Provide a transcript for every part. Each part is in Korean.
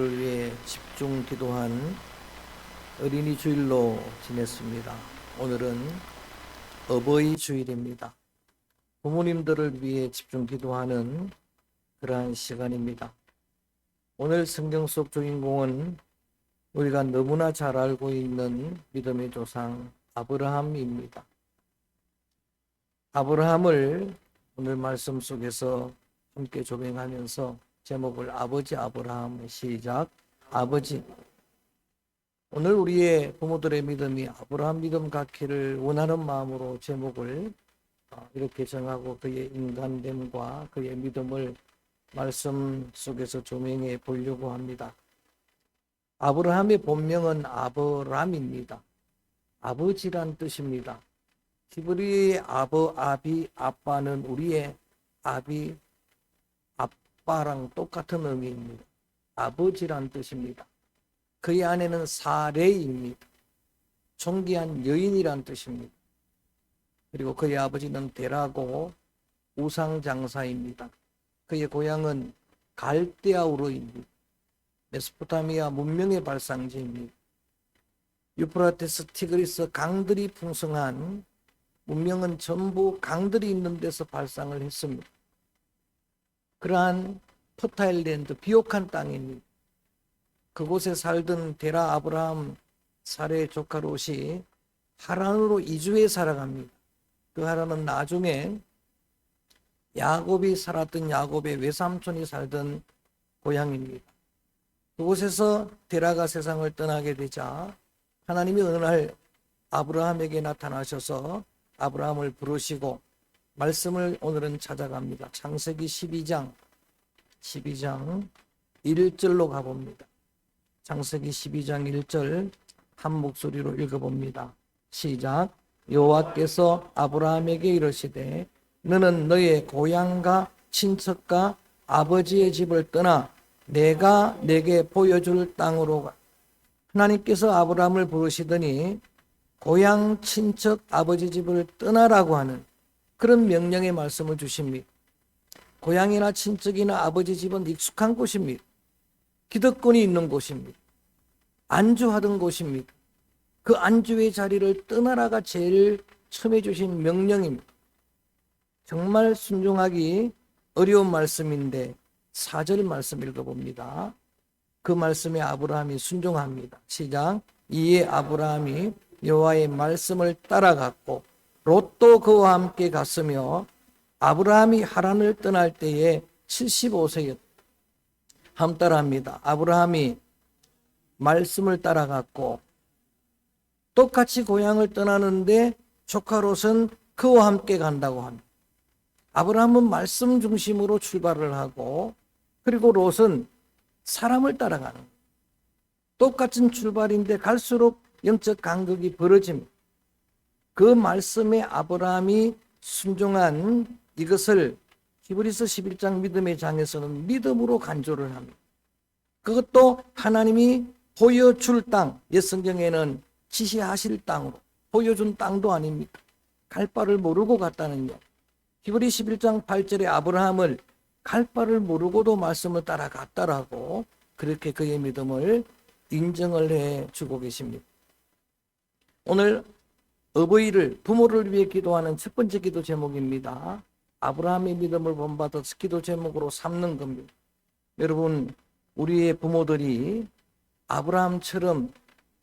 를 위해 집중 기도한 어린이 주일로 지냈습니다. 오늘은 어버이 주일입니다. 부모님들을 위해 집중 기도하는 그러한 시간입니다. 오늘 성경 속 주인공은 우리가 너무나 잘 알고 있는 믿음의 조상 아브라함입니다. 아브라함을 오늘 말씀 속에서 함께 조명하면서 제목을 아버지 아브라함, 시작. 아버지. 오늘 우리의 부모들의 믿음이 아브라함 믿음 같기를 원하는 마음으로 제목을 이렇게 정하고 그의 인간됨과 그의 믿음을 말씀 속에서 조명해 보려고 합니다. 아브라함의 본명은 아브람입니다. 아버지란 뜻입니다. 히브리의 아비, 아빠는 우리의 아비, 아빠랑 똑같은 의미입니다. 아버지란 뜻입니다. 그의 아내는 사레입니다. 존귀한 여인이란 뜻입니다. 그리고 그의 아버지는 데라고 우상장사입니다. 그의 고향은 갈대아우르입니다. 메소포타미아 문명의 발상지입니다. 유프라테스, 티그리스 강들이 풍성한 문명은 전부 강들이 있는 데서 발상을 했습니다. 그러한 포타일랜드, 비옥한 땅입니다. 그곳에 살던 데라 아브라함 사레의 조카 롯이 하란으로 이주해 살아갑니다. 그 하란은 나중에 야곱이 살았던 야곱의 외삼촌이 살던 고향입니다. 그곳에서 데라가 세상을 떠나게 되자 하나님이 어느 날 아브라함에게 나타나셔서 아브라함을 부르시고 말씀을 오늘은 찾아갑니다. 창세기 12장 1절로 가봅니다. 창세기 12장 1절 한 목소리로 읽어봅니다. 시작. 여호와께서 아브라함에게 이르시되 너는 너의 고향과 친척과 아버지의 집을 떠나 내가 내게 보여줄 땅으로 가. 하나님께서 아브라함을 부르시더니 고향, 친척, 아버지 집을 떠나라고 하는 그런 명령의 말씀을 주십니다. 고향이나 친척이나 아버지 집은 익숙한 곳입니다. 기득권이 있는 곳입니다. 안주하던 곳입니다. 그 안주의 자리를 떠나라가 제일 처음에 주신 명령입니다. 정말 순종하기 어려운 말씀인데 4절 말씀 읽어봅니다. 그 말씀에 아브라함이 순종합니다. 시작. 이에 아브라함이 여호와의 말씀을 따라갔고 롯도 그와 함께 갔으며 아브라함이 하란을 떠날 때에 75세였다. 함 따라합니다. 아브라함이 말씀을 따라갔고 똑같이 고향을 떠나는데 조카 롯은 그와 함께 간다고 합니다. 아브라함은 말씀 중심으로 출발을 하고 그리고 롯은 사람을 따라가는 거예요. 똑같은 출발인데 갈수록 영적 간극이 벌어집니다. 그 말씀에 아브라함이 순종한 이것을 히브리서 11장 믿음의 장에서는 믿음으로 간주를 합니다. 그것도 하나님이 보여줄 땅, 옛 성경에는 지시하실 땅으로 보여준 땅도 아닙니다. 갈 바를 모르고 갔다는요. 히브리 11장 8절에 아브라함을 갈 바를 모르고도 말씀을 따라갔다라고 그렇게 그의 믿음을 인정을 해주고 계십니다. 오늘 어버이를, 부모를 위해 기도하는 첫 번째 기도 제목입니다. 아브라함의 믿음을 본받아서 기도 제목으로 삼는 겁니다. 여러분, 우리의 부모들이 아브라함처럼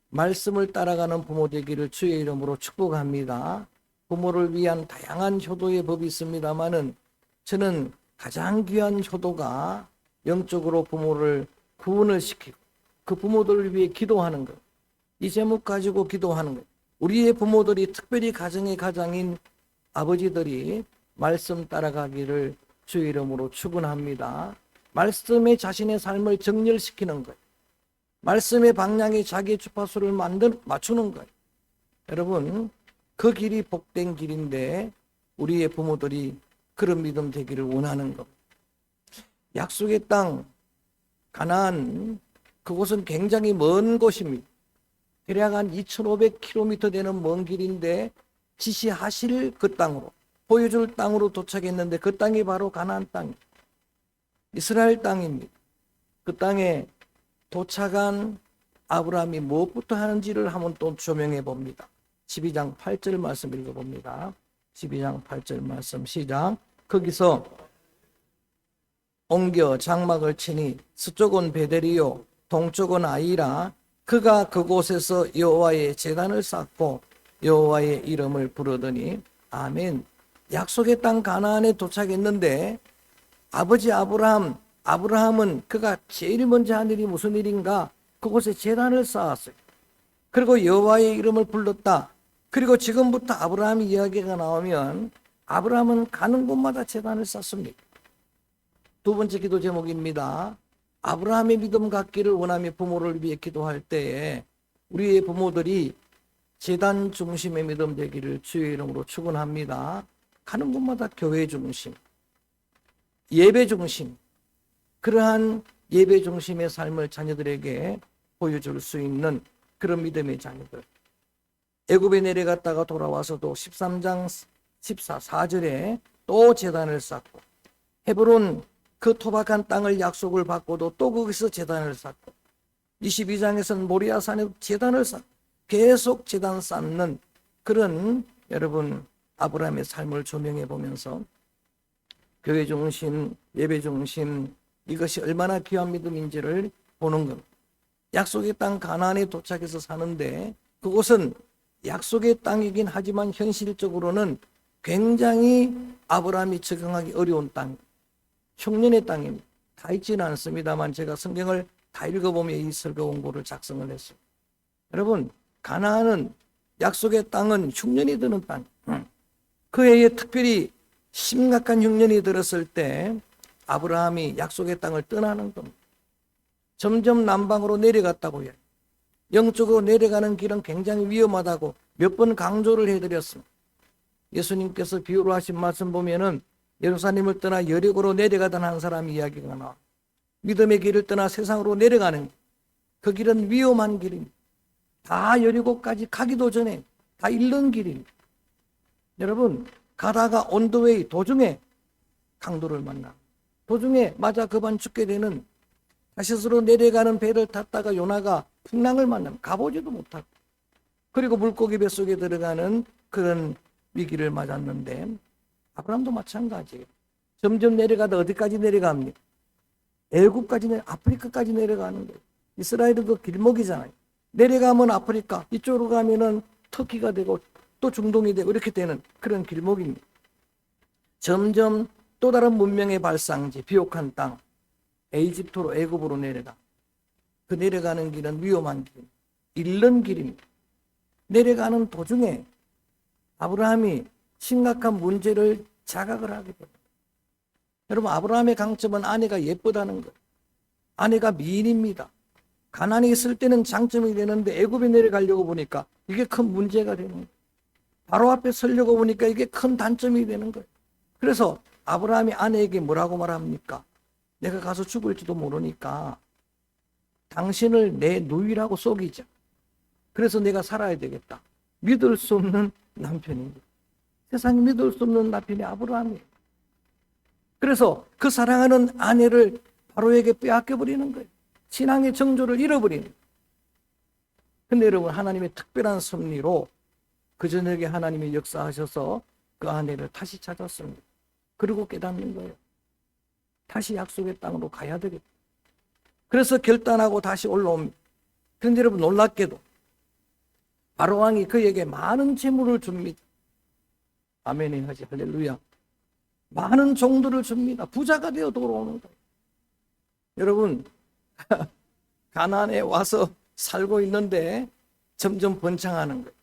말씀을 따라가는 부모 되기를 주의 이름으로 축복합니다. 부모를 위한 다양한 효도의 법이 있습니다만은 저는 가장 귀한 효도가 영적으로 부모를 구원을 시키고 그 부모들을 위해 기도하는 것. 이 제목 가지고 기도하는 것. 우리의 부모들이 특별히 가정의 가장인 아버지들이 말씀 따라가기를 주의 이름으로 축원합니다. 말씀에 자신의 삶을 정렬시키는 것. 말씀의 방향에 자기의 주파수를 맞추는 거예요. 여러분, 그 길이 복된 길인데 우리의 부모들이 그런 믿음 되기를 원하는 것. 약속의 땅 가나안, 그곳은 굉장히 먼 곳입니다. 대략 한 2,500km 되는 먼 길인데 지시하실 그 땅으로, 보여줄 땅으로 도착했는데 그 땅이 바로 가나안 땅, 이스라엘 땅입니다. 그 땅에 도착한 아브라함이 무엇부터 하는지를 한번 또 조명해 봅니다. 12장 8절 말씀 읽어봅니다. 12장 8절 말씀 시작. 거기서 옮겨 장막을 치니 서쪽은 베델이요 동쪽은 아이라. 그가 그곳에서 여호와의 제단을 쌓고 여호와의 이름을 부르더니 아멘. 약속의 땅 가나안에 도착했는데 아버지 아브라함은 그가 제일 먼저 한 일이 무슨 일인가? 그곳에 제단을 쌓았어요. 그리고 여호와의 이름을 불렀다. 그리고 지금부터 아브라함 이야기가 나오면 아브라함은 가는 곳마다 제단을 쌓습니다. 두 번째 기도 제목입니다. 아브라함의 믿음 갖기를 원하며 부모를 위해 기도할 때에 우리의 부모들이 제단 중심의 믿음 되기를 주의 이름으로 축원합니다. 가는 곳마다 교회 중심, 예배 중심, 그러한 예배 중심의 삶을 자녀들에게 보여줄 수 있는 그런 믿음의 자녀들. 애굽에 내려갔다가 돌아와서도 13장 14절에 또 제단을 쌓고 헤브론 그 토박한 땅을 약속을 받고도 또 거기서 제단을 쌓고 22장에서는 모리아산에 제단을 쌓고 계속 제단 쌓는 그런 여러분 아브라함의 삶을 조명해 보면서 교회 중심, 예배 중심 이것이 얼마나 귀한 믿음인지를 보는 것. 약속의 땅 가나안에 도착해서 사는데 그곳은 약속의 땅이긴 하지만 현실적으로는 굉장히 아브라함이 적응하기 어려운 땅, 흉년의 땅입니다. 다 있지는 않습니다만 제가 성경을 다 읽어보며 이 설교 원고를 작성을 했습니다. 여러분 가나안은 약속의 땅은 흉년이 드는 땅. 그 해에 특별히 심각한 흉년이 들었을 때 아브라함이 약속의 땅을 떠나는 겁니다. 점점 남방으로 내려갔다고 해요. 영적으로 내려가는 길은 굉장히 위험하다고 몇 번 강조를 해드렸습니다. 예수님께서 비유로 하신 말씀 보면은 예루살렘을 떠나 여리고로 내려가던 한 사람 이야기가 나와. 믿음의 길을 떠나 세상으로 내려가는 길. 그 길은 위험한 길입니다. 다 여리고까지 가기도 전에 다 잃는 길입니다. 여러분 가다가 온더웨이 도중에 강도를 만나 도중에 맞아 그만 죽게 되는 다시스로 내려가는 배를 탔다가 요나가 풍랑을 만나면 가보지도 못하고 그리고 물고기 뱃속에 들어가는 그런 위기를 맞았는데 아브라함도 마찬가지예요. 점점 내려가다 어디까지 내려갑니까? 애굽까지 아프리카까지 내려가는 거예요. 이스라엘은 그 길목이잖아요. 내려가면 아프리카, 이쪽으로 가면은 터키가 되고 또 중동이 되고 이렇게 되는 그런 길목입니다. 점점 또 다른 문명의 발상지, 비옥한 땅, 에이집트로 애굽으로 내려가. 그 내려가는 길은 위험한 길, 잃는 길입니다. 내려가는 도중에 아브라함이 심각한 문제를 자각을 하게 됩니다. 여러분 아브라함의 강점은 아내가 예쁘다는 것. 아내가 미인입니다. 가나안에 있을 때는 장점이 되는데 애굽에 내려가려고 보니까 이게 큰 문제가 되는 거예요. 바로 앞에 서려고 보니까 이게 큰 단점이 되는 거예요. 그래서 아브라함이 아내에게 뭐라고 말합니까? 내가 가서 죽을지도 모르니까 당신을 내 누이라고 속이자. 그래서 내가 살아야 되겠다. 믿을 수 없는 남편입니다. 세상에 믿을 수 없는 남편이 아브라함이에요. 그래서 그 사랑하는 아내를 바로에게 빼앗겨버리는 거예요. 신앙의 정조를 잃어버리는 거예요. 근데 여러분 하나님의 특별한 섭리로 그 저녁에 하나님이 역사하셔서 그 아내를 다시 찾았습니다. 그리고 깨닫는 거예요. 다시 약속의 땅으로 가야 되겠다. 그래서 결단하고 다시 올라옵니다. 그런데 여러분 놀랍게도 바로왕이 그에게 많은 재물을 줍니다. 아멘이 하지 할렐루야. 많은 종들을 줍니다. 부자가 되어 돌아오는 거예요. 여러분 가나안에 와서 살고 있는데 점점 번창하는 거예요.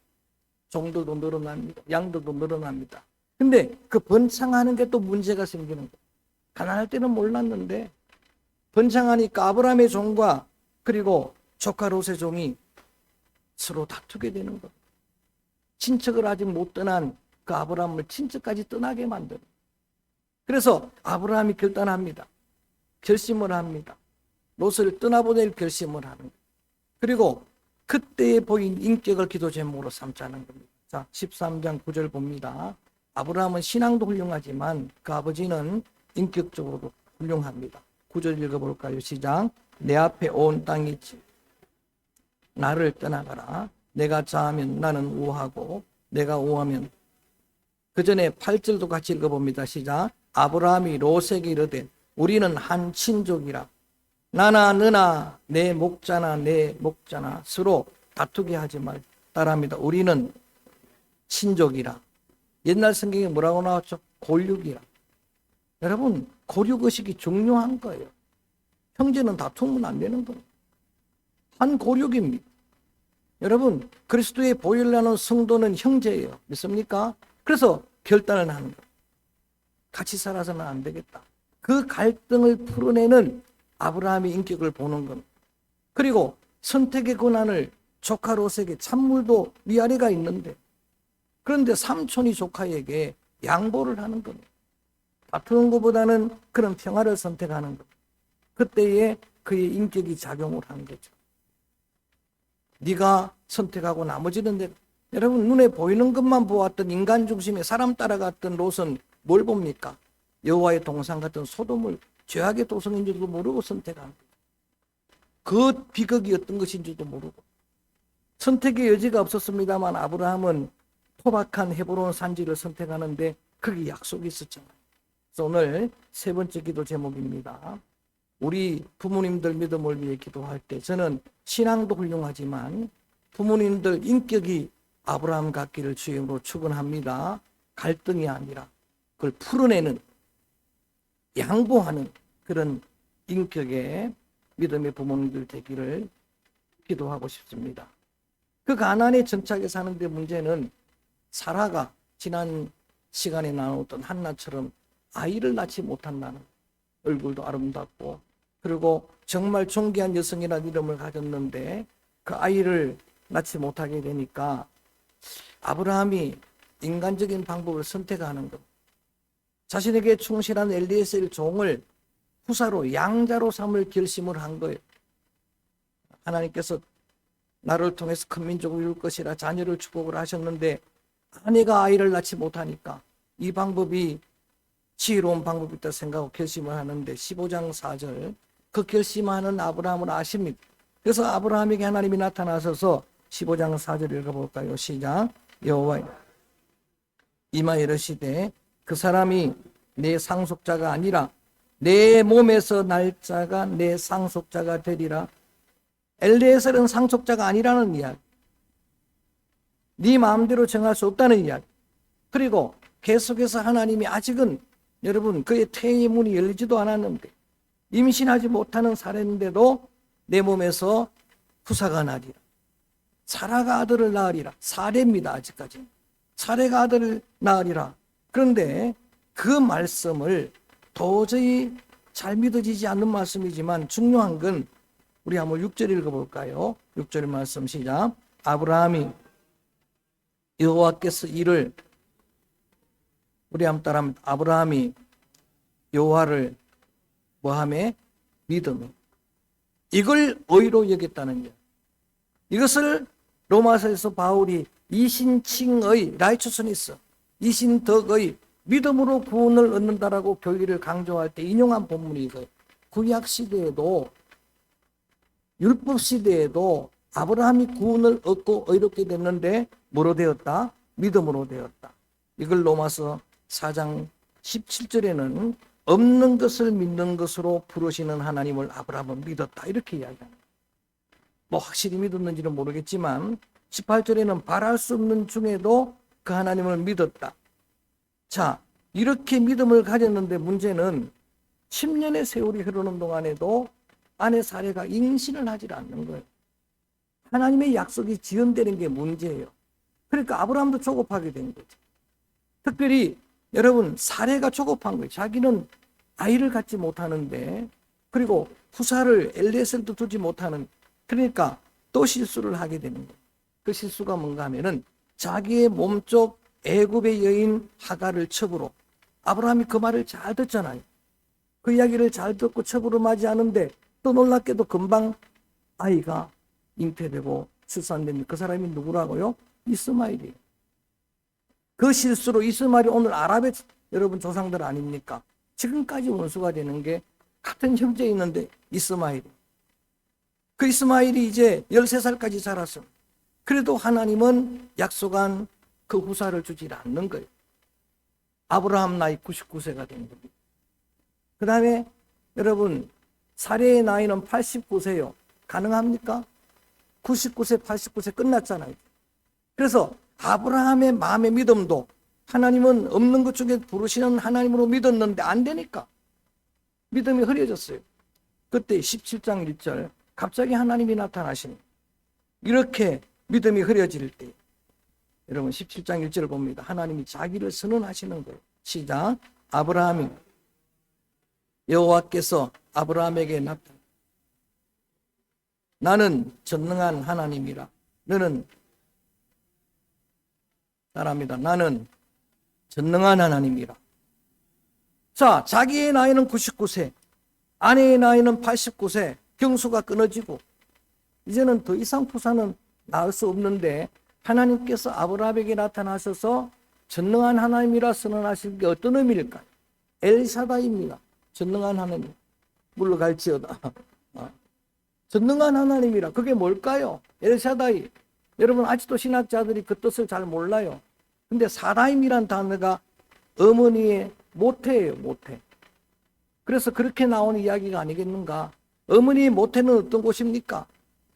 종들도 늘어납니다. 양들도 늘어납니다. 근데 그 번창하는 게 또 문제가 생기는 거예요. 가난할 때는 몰랐는데 번창하니까 아브라함의 종과 그리고 조카 롯의 종이 서로 다투게 되는 거예요. 친척을 아직 못 떠난 그 아브라함을 친척까지 떠나게 만드는 거예요. 그래서 아브라함이 결단합니다. 결심을 합니다. 롯을 떠나보낼 결심을 하는 거예요. 그리고 그때에 보인 인격을 기도 제목으로 삼자는 겁니다. 자, 13장 9절 봅니다. 아브라함은 신앙도 훌륭하지만 그 아버지는 인격적으로도 훌륭합니다. 9절 읽어볼까요? 시작. 내 앞에 온 땅이 나를 떠나가라. 내가 좌하면 나는 우하고 내가 우하면. 그 전에 8절도 같이 읽어봅니다. 시작. 아브라함이 롯에게 이르되 우리는 한 친족이라. 나나 너나 내 목자나 내 목자나 서로 다투게 하지 말. 따라합니다. 우리는 친족이라. 옛날 성경에 뭐라고 나왔죠? 골육이라. 여러분, 골육의식이 중요한 거예요. 형제는 다투면 안 되는 거예요. 한 골육입니다. 여러분, 그리스도의 보혈나는 성도는 형제예요. 믿습니까? 그래서 결단을 하는 거예요. 같이 살아서는 안 되겠다. 그 갈등을 풀어내는 아브라함의 인격을 보는 겁니다. 그리고 선택의 권한을 조카 롯에게, 찬물도 위아래가 있는데, 그런데 삼촌이 조카에게 양보를 하는 겁니다. 다투는 것보다는 그런 평화를 선택하는 겁니다. 그때에 그의 인격이 작용을 하는 거죠. 네가 선택하고 나머지는 내가. 여러분, 눈에 보이는 것만 보았던 인간 중심의 사람 따라갔던 롯은 뭘 봅니까? 여호와의 동상 같은 소돔을 죄악의 도성인 줄도 모르고 선택한 거예요. 그 비극이 어떤 것인지도 모르고. 선택의 여지가 없었습니다만 아브라함은 포박한 헤브론 산지를 선택하는데 거기 약속이 있었잖아요. 그래서 오늘 세 번째 기도 제목입니다. 우리 부모님들 믿음을 위해 기도할 때 저는 신앙도 훌륭하지만 부모님들 인격이 아브라함 같기를 주임으로 축원합니다. 갈등이 아니라 그걸 풀어내는, 양보하는 그런 인격의 믿음의 부모님들 되기를 기도하고 싶습니다. 그 가나안의 정착에 사는데 문제는 사라가 지난 시간에 나눴던 한나처럼 아이를 낳지 못한다는, 얼굴도 아름답고 그리고 정말 존귀한 여성이라는 이름을 가졌는데 그 아이를 낳지 못하게 되니까 아브라함이 인간적인 방법을 선택하는 것. 자신에게 충실한 엘리에셀 종을 후사로, 양자로 삼을 결심을 한 거예요. 하나님께서 나를 통해서 큰 민족을 이룰 것이라 자녀를 축복을 하셨는데 아내가 아이를 낳지 못하니까 이 방법이 지혜로운 방법이다 생각하고 결심을 하는데 15장 4절 그 결심하는 아브라함을 아십니까? 그래서 아브라함에게 하나님이 나타나셔서 15장 4절 읽어볼까요? 시작. 여호와 이마 이르시되 그 사람이 내 상속자가 아니라 내 몸에서 날 자가 내 상속자가 되리라. 엘리에셀은 상속자가 아니라는 이야기. 네 마음대로 정할 수 없다는 이야기. 그리고 계속해서 하나님이 아직은 여러분 그의 태의 문이 열리지도 않았는데 임신하지 못하는 사례인데도 내 몸에서 후사가 나리라. 사라가 아들을 낳으리라. 사례입니다. 아직까지. 사례가 아들을 낳으리라. 그런데 그 말씀을 도저히 잘 믿어지지 않는 말씀이지만 중요한 건 우리 한번 6절 읽어볼까요? 6절 말씀 시작. 아브라함이 여호와께서 이를 우리 한번 따라하면 아브라함이 여호와를 뭐하매? 믿음에 이걸 의로 여겼다는 거예요. 이것을 로마서에서 바울이 이신칭의 라이처스니스, 이신덕의 믿음으로 구원을 얻는다라고 교리를 강조할 때 인용한 본문이 이거예요. 구약 시대에도 율법 시대에도 아브라함이 구원을 얻고 의롭게 됐는데 뭐로 되었다? 믿음으로 되었다. 이걸 로마서 4장 17절에는 없는 것을 믿는 것으로 부르시는 하나님을 아브라함은 믿었다. 이렇게 이야기합니다. 뭐 확실히 믿었는지는 모르겠지만 18절에는 바랄 수 없는 중에도 그 하나님을 믿었다. 자, 이렇게 믿음을 가졌는데 문제는 10년의 세월이 흐르는 동안에도 아내 사례가 임신을 하지 않는 거예요. 하나님의 약속이 지연되는 게 문제예요. 그러니까 아브라함도 조급하게 된 거죠. 특별히 여러분 사례가 조급한 거예요. 자기는 아이를 갖지 못하는데 그리고 후사를 엘리에셀도 두지 못하는, 그러니까 또 실수를 하게 되는 거예요. 그 실수가 뭔가 하면은 자기의 몸쪽 애굽의 여인 하갈을 첩으로, 아브라함이 그 말을 잘 듣잖아요. 그 이야기를 잘 듣고 첩으로 맞이하는데 또 놀랍게도 금방 아이가 잉태되고 출산됩니다. 그 사람이 누구라고요? 이스마엘이에요. 그 실수로 이스마엘이 오늘 아랍의 여러분 조상들 아닙니까? 지금까지 원수가 되는 게 같은 형제 있는데 이스마엘이. 그 이스마엘이 이제 13살까지 자랐습니다. 그래도 하나님은 약속한 그 후사를 주지 않는 거예요. 아브라함 나이 99세가 된 겁니다. 그 다음에 여러분, 사레의 나이는 89세요. 가능합니까? 99세, 89세 끝났잖아요. 그래서 아브라함의 마음의 믿음도 하나님은 없는 것 중에 부르시는 하나님으로 믿었는데 안 되니까 믿음이 흐려졌어요. 그때 17장 1절 갑자기 하나님이 나타나시니 이렇게 믿음이 흐려질 때 여러분 17장 1절을 봅니다. 하나님이 자기를 선언하시는 거예요. 시작. 아브라함이 여호와께서 아브라함에게 나타나 나는 전능한 하나님이라. 너는 따라합니다. 나는 전능한 하나님이라. 자, 자기의 나이는 99세, 아내의 나이는 89세, 경수가 끊어지고 이제는 더 이상 후사는 낳을 수 없는데 하나님께서 아브라함에게 나타나셔서 전능한 하나님이라 선언하신 게 어떤 의미일까요? 엘사다입니다. 전능한 하나님. 물러갈지어다. 전능한 하나님이라. 그게 뭘까요? 엘샤다이. 여러분 아직도 신학자들이 그 뜻을 잘 몰라요. 근데 사라임이란 단어가 어머니의 모태예요. 모태. 그래서 그렇게 나오는 이야기가 아니겠는가? 어머니의 모태는 어떤 곳입니까?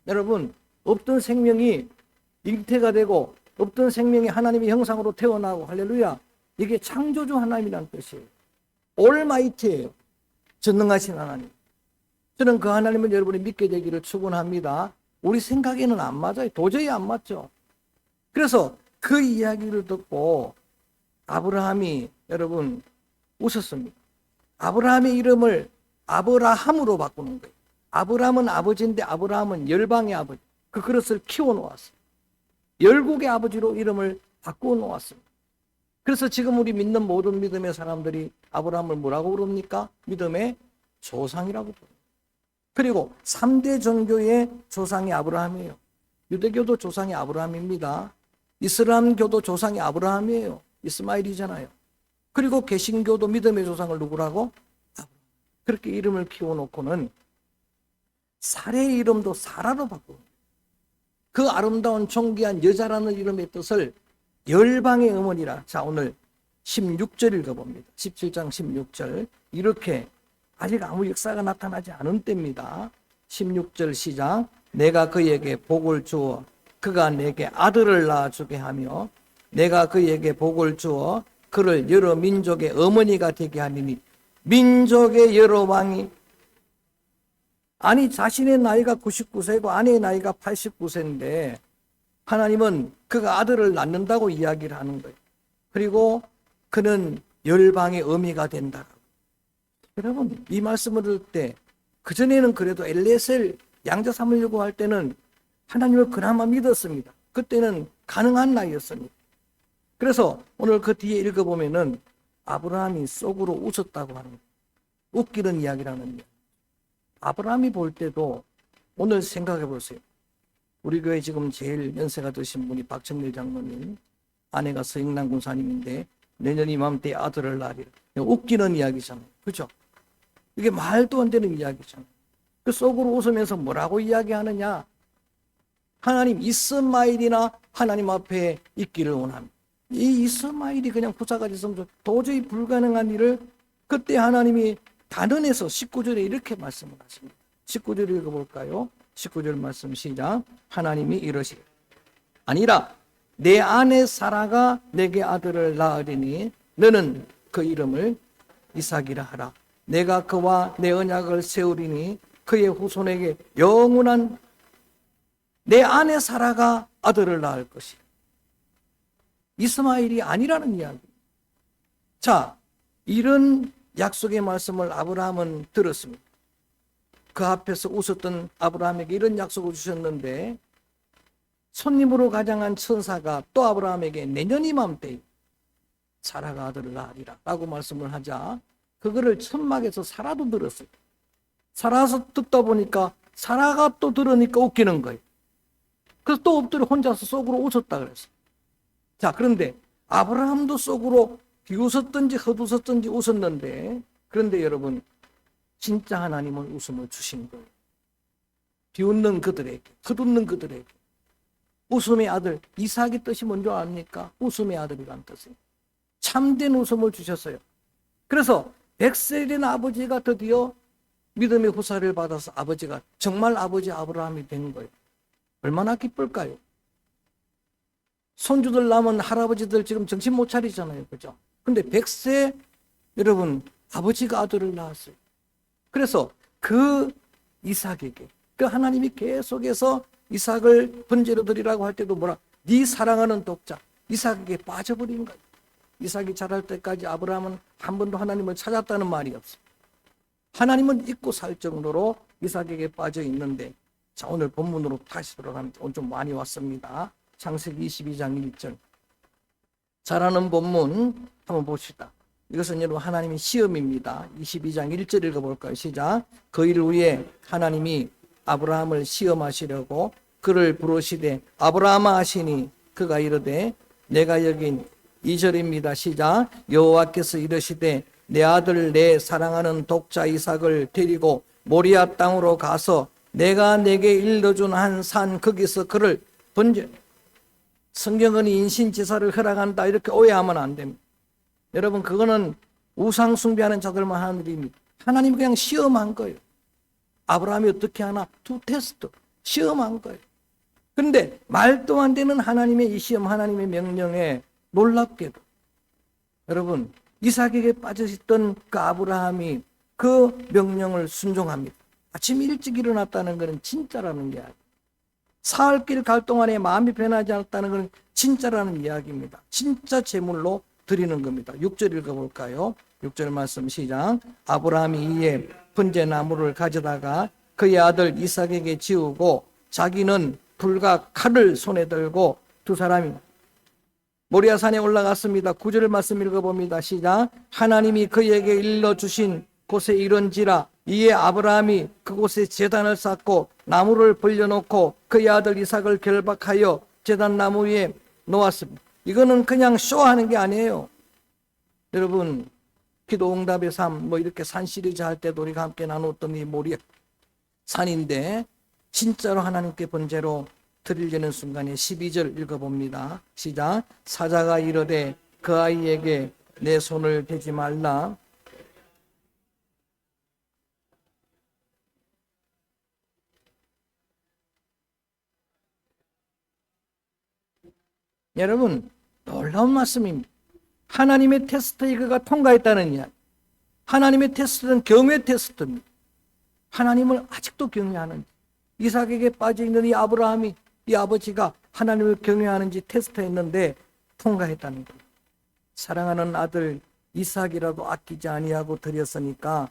여러분, 없던 생명이 잉태가 되고 없던 생명이 하나님의 형상으로 태어나고 할렐루야. 이게 창조주 하나님이라는 뜻이에요. 올마이티예요. 전능하신 하나님. 저는 그 하나님을 여러분이 믿게 되기를 축원합니다. 우리 생각에는 안 맞아요. 도저히 안 맞죠. 그래서 그 이야기를 듣고 아브라함이 여러분 웃었습니다. 아브라함의 이름을 아브라함으로 바꾸는 거예요. 아브라함은 아버지인데 아브라함은 열방의 아버지. 그 그릇을 키워놓았어요. 열국의 아버지로 이름을 바꾸어 놓았습니다. 그래서 지금 우리 믿는 모든 믿음의 사람들이 아브라함을 뭐라고 부릅니까? 믿음의 조상이라고 부릅니다. 그리고 3대 종교의 조상이 아브라함이에요. 유대교도 조상이 아브라함입니다. 이슬람교도 조상이 아브라함이에요. 이스마일이잖아요. 그리고 개신교도 믿음의 조상을 누구라고? 그렇게 이름을 키워놓고는 사레의 이름도 사라로 바꾸고 그 아름다운 존귀한 여자라는 이름의 뜻을 열방의 어머니라. 자, 오늘 16절 읽어봅니다. 17장 16절. 이렇게 아직 아무 역사가 나타나지 않은 때입니다. 16절 시작. 내가 그에게 복을 주어 그가 내게 아들을 낳아주게 하며 내가 그에게 복을 주어 그를 여러 민족의 어머니가 되게 하리니 민족의 여러 왕이 아니 자신의 나이가 99세고 아내의 나이가 89세인데 하나님은 그가 아들을 낳는다고 이야기를 하는 거예요. 그리고 그는 열방의 어미가 된다. 여러분 이 말씀을 들을 때 그전에는 그래도 엘리에셀 양자 삼으려고 할 때는 하나님을 그나마 믿었습니다. 그때는 가능한 나이였습니다. 그래서 오늘 그 뒤에 읽어보면은 아브라함이 속으로 웃었다고 하는 거예요. 웃기는 이야기라는 거예요. 아브라함이 볼 때도 오늘 생각해 보세요. 우리 교회 지금 제일 연세가 드신 분이 박정일 장로님, 아내가 서영란 군사님인데 내년 이맘때 아들을 낳으리라. 웃기는 이야기잖아요. 그죠? 이게 말도 안 되는 이야기잖아요. 그 속으로 웃으면서 뭐라고 이야기하느냐? 하나님 이스마일이나 하나님 앞에 있기를 원합니다. 이 이스마일이 그냥 후사가 있으면 도저히 불가능한 일을 그때 하나님이 단언해서 19절에 이렇게 말씀을 하십니다. 19절 읽어볼까요? 19절 말씀 시작. 하나님이 이러시길 아니라 내 아내 사라가 내게 아들을 낳으리니 너는 그 이름을 이삭이라 하라. 내가 그와 내 언약을 세우리니 그의 후손에게 영원한 내 아내 사라가 아들을 낳을 것이야. 이스마일이 아니라는 이야기. 자, 이런 약속의 말씀을 아브라함은 들었습니다. 그 앞에서 웃었던 아브라함에게 이런 약속을 주셨는데 손님으로 가장한 천사가 또 아브라함에게 내년 이맘때 사라가 아들을 낳으리라 라고 말씀을 하자 그거를 천막에서 사라도 들었어요. 사라서 듣다 보니까 사라가 또 들으니까 웃기는 거예요. 그래서 또 엎드려 혼자서 속으로 웃었다 그랬어요. 자, 그런데 아브라함도 속으로 비웃었든지 헛웃었든지 웃었는데 그런데 여러분 진짜 하나님은 웃음을 주신 거예요. 비웃는 그들에게, 헛웃는 그들에게 웃음의 아들 이삭의 뜻이 뭔지 압니까? 웃음의 아들이란 뜻이에요. 참된 웃음을 주셨어요. 그래서 100세 된 아버지가 드디어 믿음의 후사를 받아서 아버지가 정말 아버지 아브라함이 된 거예요. 얼마나 기쁠까요? 손주들 남은 할아버지들 지금 정신 못 차리잖아요. 그죠? 근데 100세 여러분 아버지가 아들을 낳았어요. 그래서 그 이삭에게 그 하나님이 계속해서 이삭을 번제로 드리라고 할 때도 뭐라? 네 사랑하는 독자 이삭에게 빠져버린 거예요. 이삭이 자랄 때까지 아브라함은 한 번도 하나님을 찾았다는 말이 없어요. 하나님은 잊고 살 정도로 이삭에게 빠져 있는데, 자 오늘 본문으로 다시 돌아가면 오늘 좀 많이 왔습니다. 창세기 22장 1절. 잘하는 본문 한번 봅시다. 이것은 여러분 하나님의 시험입니다. 22장 1절 읽어볼까요? 시작. 그 일 후에 하나님이 아브라함을 시험하시려고 그를 부르시되 아브라함아 하시니 그가 이르되 내가 여긴 2절입니다. 시작. 여호와께서 이르시되 내 아들 내 사랑하는 독자 이삭을 데리고 모리아 땅으로 가서 내가 내게 일러준 한 산 거기서 그를 번제. 성경은 인신제사를 허락한다 이렇게 오해하면 안 됩니다. 여러분 그거는 우상 숭배하는 자들만 하는 일입니다. 하나님이 그냥 시험한 거예요. 아브라함이 어떻게 하나? 두 테스트 시험한 거예요. 그런데 말도 안 되는 하나님의 이 시험, 하나님의 명령에 놀랍게도 여러분 이삭에게 빠져있던 그 아브라함이 그 명령을 순종합니다. 아침 일찍 일어났다는 것은 진짜라는 이야기. 사흘 길 갈 동안에 마음이 변하지 않았다는 것은 진짜라는 이야기입니다. 진짜 제물로 드리는 겁니다. 6절 읽어볼까요? 6절 말씀 시작. 아브라함이 이에 번제나무를 가져다가 그의 아들 이삭에게 지우고 자기는 불과 칼을 손에 들고 두 사람이 모리아산에 올라갔습니다. 9절 말씀 읽어봅니다. 시작. 하나님이 그에게 일러주신 곳에 이른지라 이에 아브라함이 그곳에 제단을 쌓고 나무를 벌려놓고 그의 아들 이삭을 결박하여 제단 나무 위에 놓았습니다. 이거는 그냥 쇼하는 게 아니에요. 여러분 기도 응답의 삶 뭐 이렇게 산 시리즈 할 때도 우리가 함께 나눴던 이 모리아 산인데 진짜로 하나님께 번제로 드리려는 순간에 12절 읽어봅니다. 시작. 사자가 이르되 그 아이에게 내 손을 대지 말라. 여러분 놀라운 말씀입니다. 하나님의 테스트에 그가 통과했다는 이야기. 하나님의 테스트는 경외 테스트입니다. 하나님을 아직도 경외하는지, 이삭에게 빠져있는 이 아브라함이 이 아버지가 하나님을 경외하는지 테스트했는데 통과했다는 거예요. 사랑하는 아들 이삭이라도 아끼지 아니하고 드렸으니까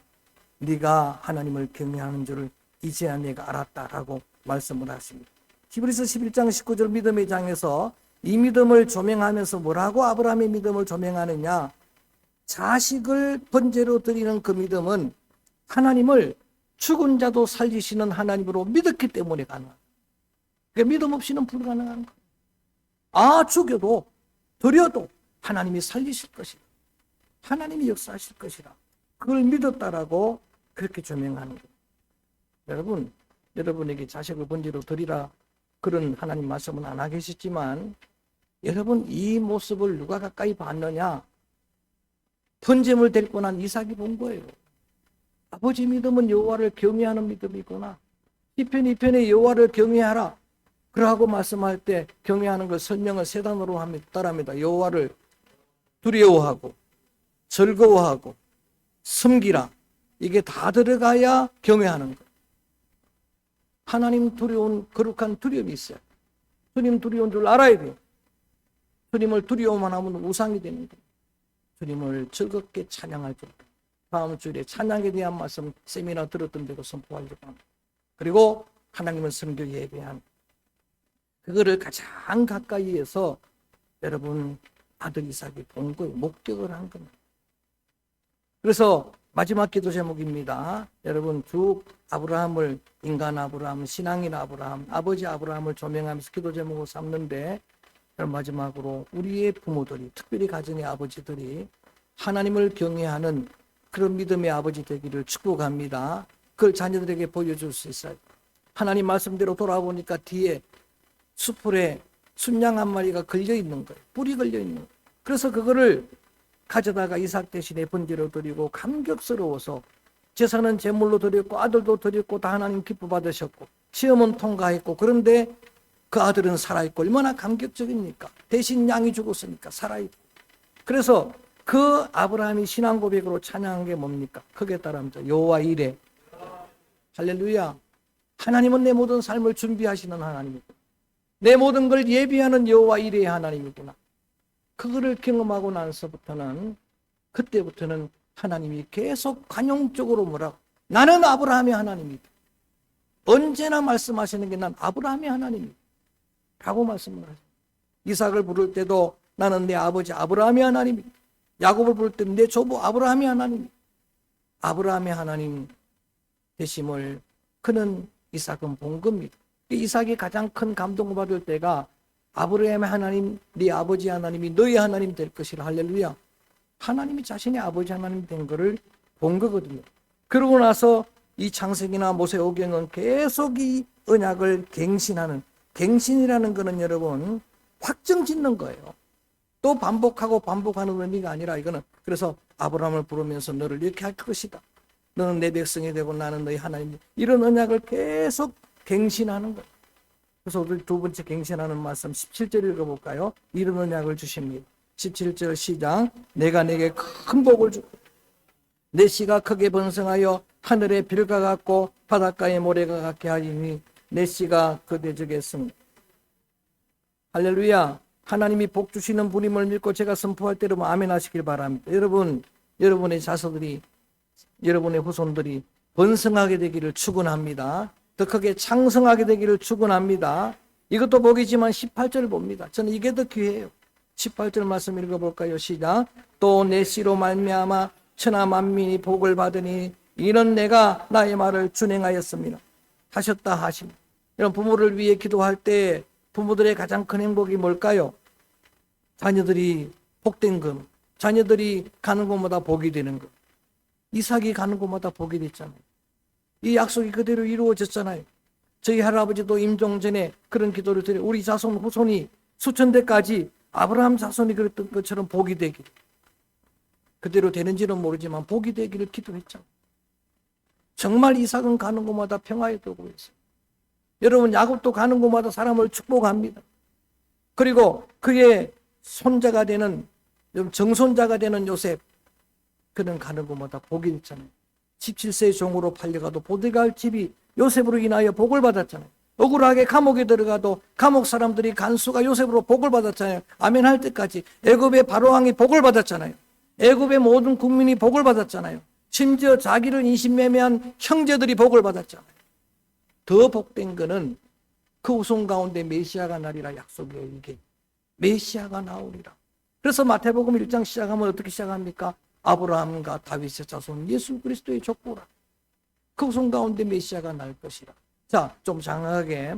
네가 하나님을 경외하는 줄을 이제야 내가 알았다라고 말씀을 하십니다. 히브리서 11장 19절 믿음의 장에서 이 믿음을 조명하면서 뭐라고 아브라함의 믿음을 조명하느냐? 자식을 번제로 드리는 그 믿음은 하나님을 죽은 자도 살리시는 하나님으로 믿었기 때문에 가능합니다. 그러니까 믿음 없이는 불가능한 거예요. 죽여도 드려도 하나님이 살리실 것이다. 하나님이 역사하실 것이다. 그걸 믿었다라고 그렇게 조명하는 거예요. 여러분, 여러분에게 자식을 번제로 드리라 그런 하나님 말씀은 안 하고 계시지만 여러분 이 모습을 누가 가까이 봤느냐? 번제물 데리고 난 이삭이 본 거예요. 아버지 믿음은 여호와를 경외하는 믿음이구나. 시편 2편에 여호와를 경외하라. 그러고 말씀할 때 경외하는 걸 설명을 세 단어로 따라합니다. 여호와를 두려워하고 즐거워하고 섬기라. 이게 다 들어가야 경외하는 거예요. 하나님 두려운 거룩한 두려움이 있어요. 주님 두려운 줄 알아야 돼요. 주님을 두려워만 하면 우상이 되는 거예요. 주님을 즐겁게 찬양할 줄. 다음 주일에 찬양에 대한 말씀 세미나 들었던 대로 선포하려고 합니다. 그리고 하나님을 섬겨 예배한 그거를 가장 가까이에서 여러분 아들 이삭이 본 거예요. 목격을 한 겁니다. 그래서 마지막 기도 제목입니다. 여러분 주 아브라함을 인간 아브라함, 신앙인 아브라함, 아버지 아브라함을 조명하면서 기도 제목을 삼는데 마지막으로 우리의 부모들이 특별히 가정의 아버지들이 하나님을 경외하는 그런 믿음의 아버지 되기를 축복합니다. 그걸 자녀들에게 보여줄 수 있어요. 하나님 말씀대로 돌아보니까 뒤에 수풀에 순양 한 마리가 걸려 있는 거예요. 뿔이 걸려 있는 거예요. 그래서 그거를 가져다가 이삭 대신에 번제로 드리고 감격스러워서 제사는 제물로 드렸고 아들도 드렸고 다 하나님 기뻐 받으셨고 시험은 통과했고, 그런데 그 아들은 살아있고 얼마나 감격적입니까? 대신 양이 죽었으니까 살아있고. 그래서 그 아브라함이 신앙 고백으로 찬양한 게 뭡니까? 크게 따라합니다. 여호와 이레. 할렐루야. 하나님은 내 모든 삶을 준비하시는 하나님이구나. 내 모든 걸 예비하는 여호와 이레의 하나님이구나. 그거를 경험하고 나서부터는, 그때부터는 하나님이 계속 관용적으로 뭐라고? 나는 아브라함의 하나님이다. 언제나 말씀하시는 게 난 아브라함의 하나님이다 라고 말씀을 하죠. 이삭을 부를 때도 나는 내 아버지 아브라함의 하나님이다. 야곱을 부를 때는 내 조부 아브라함의 하나님이다. 아브라함의 하나님 되심을 그는 이삭은 본 겁니다. 이삭이 가장 큰 감동을 받을 때가 아브라함의 하나님, 네 아버지 하나님이 너희 하나님 될 것이라. 할렐루야. 하나님이 자신의 아버지 하나님 된 것을 본 거거든요. 그러고 나서 이 창세기나 모세오경은 계속 이 언약을 갱신하는, 갱신이라는 것은 여러분 확정 짓는 거예요. 또 반복하고 반복하는 의미가 아니라 이거는, 그래서 아브라함을 부르면서 너를 이렇게 할 것이다. 너는 내 백성이 되고 나는 너희 하나님, 이런 언약을 계속 갱신하는 거예요. 그래서 우리 두 번째 갱신하는 말씀 17절 읽어볼까요? 이런 언약을 주십니다. 17절 시작. 내가 내게 큰 복을 주고 내 씨가 크게 번성하여 하늘의 별과 같고 바닷가의 모래가 같게 하리니 내 씨가 그대 주겠습니다. 할렐루야. 하나님이 복 주시는 분임을 믿고 제가 선포할 때 여러분 아멘 하시길 바랍니다. 여러분, 여러분의 자손들이, 여러분의 후손들이 번성하게 되기를 축원합니다. 더 크게 창성하게 되기를 축원합니다. 이것도 복이지만 18절 봅니다. 저는 이게 더 귀해요. 18절 말씀 읽어볼까요? 시작. 또 내 씨로 말미암아 천하 만민이 복을 받으니 이는 내가 나의 말을 준행하였습니다. 하셨다 하십니다. 이런 부모를 위해 기도할 때 부모들의 가장 큰 행복이 뭘까요? 자녀들이 복된 것, 자녀들이 가는 곳마다 복이 되는 것. 이삭이 가는 곳마다 복이 됐잖아요. 이 약속이 그대로 이루어졌잖아요. 저희 할아버지도 임종 전에 그런 기도를 드려 우리 자손 후손이 수천 대까지 아브라함 자손이 그랬던 것처럼 복이 되길, 그대로 되는지는 모르지만 복이 되기를 기도했잖아요. 정말 이삭은 가는 곳마다 평화에 들고 있어요. 여러분, 야곱도 가는 곳마다 사람을 축복합니다. 그리고 그의 손자가 되는, 정손자가 되는 요셉, 그는 가는 곳마다 복이 있잖아요. 17세 종으로 팔려가도 보디갈 집이 요셉으로 인하여 복을 받았잖아요. 억울하게 감옥에 들어가도 감옥 사람들이 간수가 요셉으로 복을 받았잖아요. 아멘 할 때까지. 애굽의 바로왕이 복을 받았잖아요. 애굽의 모든 국민이 복을 받았잖아요. 심지어 자기를 인신매매한 형제들이 복을 받았잖아요. 더 복된 거는 그 후손 가운데 메시아가 나리라 약속이에요. 이게 메시아가 나오리라. 그래서 마태복음 1장 시작하면 어떻게 시작합니까? 아브라함과 다윗의 자손 예수 그리스도의 족보라. 그 후손 가운데 메시아가 날 것이라. 자, 좀 장하게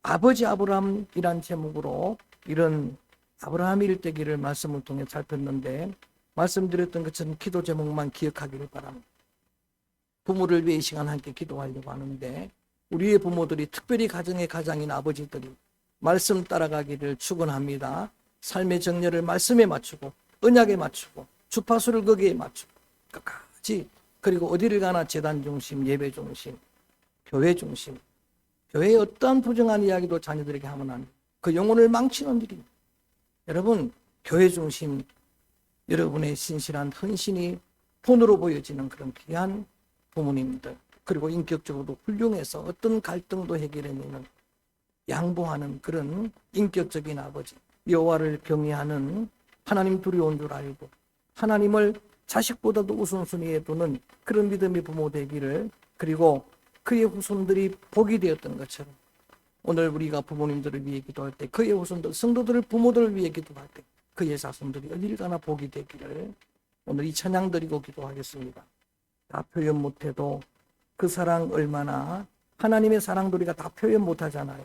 아버지 아브라함이란 제목으로 이런 아브라함 일대기를 말씀을 통해 살폈는데, 말씀드렸던 것처럼 기도 제목만 기억하기를 바랍니다. 부모를 위해 이 시간 함께 기도하려고 하는데, 우리의 부모들이, 특별히 가정의 가장인 아버지들이 말씀 따라가기를 축원합니다. 삶의 정렬을 말씀에 맞추고 언약에 맞추고 주파수를 거기에 맞추고 끝까지, 그리고 어디를 가나 제단 중심, 예배 중심, 교회 중심, 교회의 어떠한 부정한 이야기도 자녀들에게 하면 안 돼요. 그 영혼을 망치는 일입니다. 여러분, 교회 중심, 여러분의 신실한 헌신이 본으로 보여지는 그런 귀한 부모님들, 그리고 인격적으로도 훌륭해서 어떤 갈등도 해결해내는, 양보하는 그런 인격적인 아버지, 여호와를 경외하는, 하나님 두려운 줄 알고 하나님을 자식보다도 우선순위에 두는 그런 믿음의 부모 되기를, 그리고 그의 후손들이 복이 되었던 것처럼 오늘 우리가 부모님들을 위해 기도할 때, 그의 후손들, 성도들을, 부모들을 위해 기도할 때 그의 자손들이 어딜 가나 복이 되기를 오늘 이 찬양 드리고 기도하겠습니다. 다 표현 못해도 그 사랑 얼마나, 하나님의 사랑도 우리가 다 표현 못하잖아요.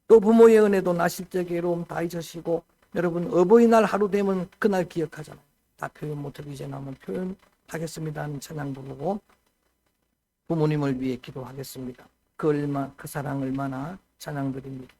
또 부모의 은혜도 나실제 괴로움 다 잊으시고, 여러분 어버이날 하루 되면 그날 기억하잖아요. 다 표현 못해도 이제 나면 표현하겠습니다 하는 찬양 부르고 부모님을 위해 기도하겠습니다. 그 사랑 얼마나 찬양드립니다.